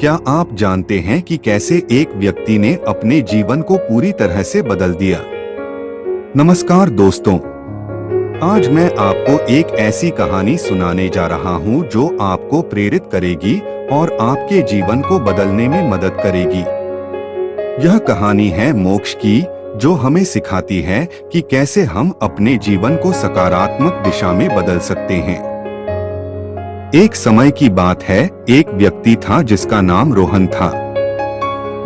क्या आप जानते हैं कि कैसे एक व्यक्ति ने अपने जीवन को पूरी तरह से बदल दिया? नमस्कार दोस्तों, आज मैं आपको एक ऐसी कहानी सुनाने जा रहा हूं जो आपको प्रेरित करेगी और आपके जीवन को बदलने में मदद करेगी। यह कहानी है मोक्ष की, जो हमें सिखाती है कि कैसे हम अपने जीवन को सकारात्मक दिशा में बदल सकते हैं। एक समय की बात है, एक व्यक्ति था जिसका नाम रोहन था।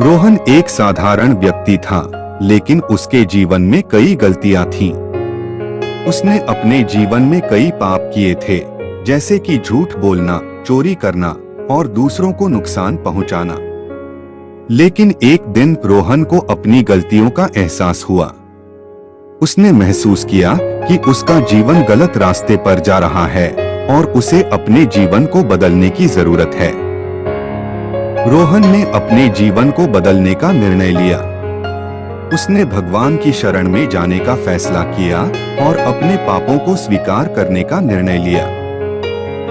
रोहन एक साधारण व्यक्ति था, लेकिन उसके जीवन में कई गलतियां थीं। उसने अपने जीवन में कई पाप किए थे, जैसे कि झूठ बोलना, चोरी करना और दूसरों को नुकसान पहुंचाना। लेकिन एक दिन रोहन को अपनी गलतियों का एहसास हुआ। उसने महसूस किया कि उसका जीवन गलत रास्ते पर जा रहा है और उसे अपने जीवन को बदलने की जरूरत है। रोहन ने अपने जीवन को बदलने का निर्णय लिया। उसने भगवान की शरण में जाने का फैसला किया और अपने पापों को स्वीकार करने का निर्णय लिया।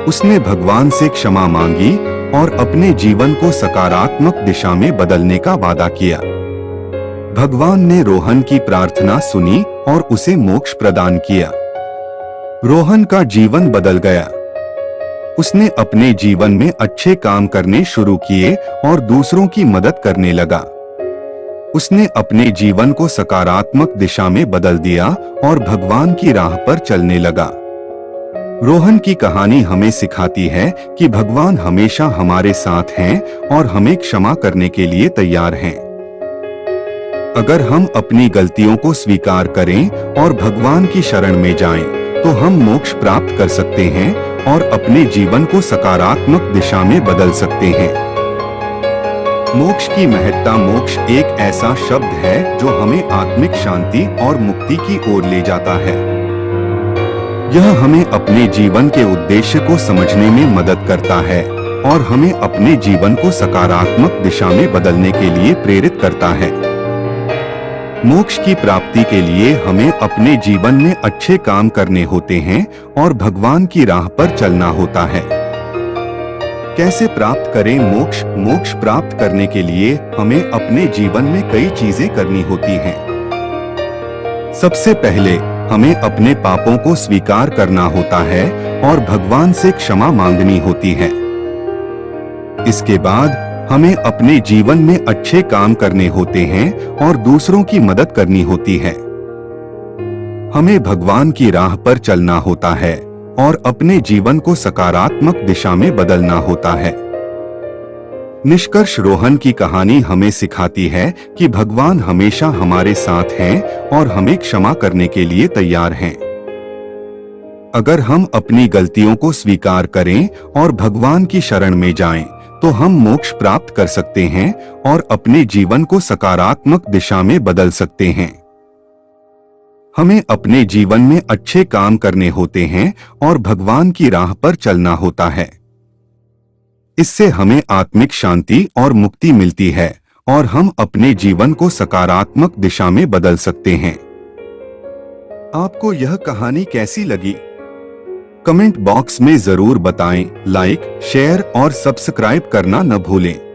उसने भगवान से क्षमा मांगी और अपने जीवन को सकारात्मक दिशा में बदलने का वादा किया। भगवान ने रोहन की प्रार्थना सुनी और उसे मोक्ष प्रदान किया। रोहन का जीवन बदल गया। उसने अपने जीवन में अच्छे काम करने शुरू किए और दूसरों की मदद करने लगा। उसने अपने जीवन को सकारात्मक दिशा में बदल दिया और भगवान की राह पर चलने लगा। रोहन की कहानी हमें सिखाती है कि भगवान हमेशा हमारे साथ हैं और हमें क्षमा करने के लिए तैयार हैं। अगर हम अपनी गलतियों को स्वीकार करें और भगवान की शरण में जाएं, तो हम मोक्ष प्राप्त कर सकते हैं और अपने जीवन को सकारात्मक दिशा में बदल सकते हैं। मोक्ष की महत्ता। मोक्ष एक ऐसा शब्द है जो हमें आत्मिक शांति और मुक्ति की ओर ले जाता है। यह हमें अपने जीवन के उद्देश्य को समझने में मदद करता है और हमें अपने जीवन को सकारात्मक दिशा में बदलने के लिए प्रेरित करता है। मोक्ष की प्राप्ति के लिए हमें अपने जीवन में अच्छे काम करने होते हैं और भगवान की राह पर चलना होता है। कैसे प्राप्त करें मोक्ष? मोक्ष प्राप्त करने के लिए हमें अपने जीवन में कई चीजें करनी होती हैं। सबसे पहले हमें अपने पापों को स्वीकार करना होता है और भगवान से क्षमा मांगनी होती है। इसके बाद हमें अपने जीवन में अच्छे काम करने होते हैं और दूसरों की मदद करनी होती है। हमें भगवान की राह पर चलना होता है और अपने जीवन को सकारात्मक दिशा में बदलना होता है। निष्कर्ष, रोहन की कहानी हमें सिखाती है कि भगवान हमेशा हमारे साथ हैं और हमें क्षमा करने के लिए तैयार हैं। अगर हम अपनी गलतियों को स्वीकार करें और भगवान की शरण में जाएं, तो हम मोक्ष प्राप्त कर सकते हैं और अपने जीवन को सकारात्मक दिशा में बदल सकते हैं। हमें अपने जीवन में अच्छे काम करने होते हैं और भगवान की राह पर चलना होता है। इससे हमें आत्मिक शांति और मुक्ति मिलती है और हम अपने जीवन को सकारात्मक दिशा में बदल सकते हैं। आपको यह कहानी कैसी लगी? कमेंट बॉक्स में जरूर बताएं। लाइक, शेयर और सब्सक्राइब करना न भूलें।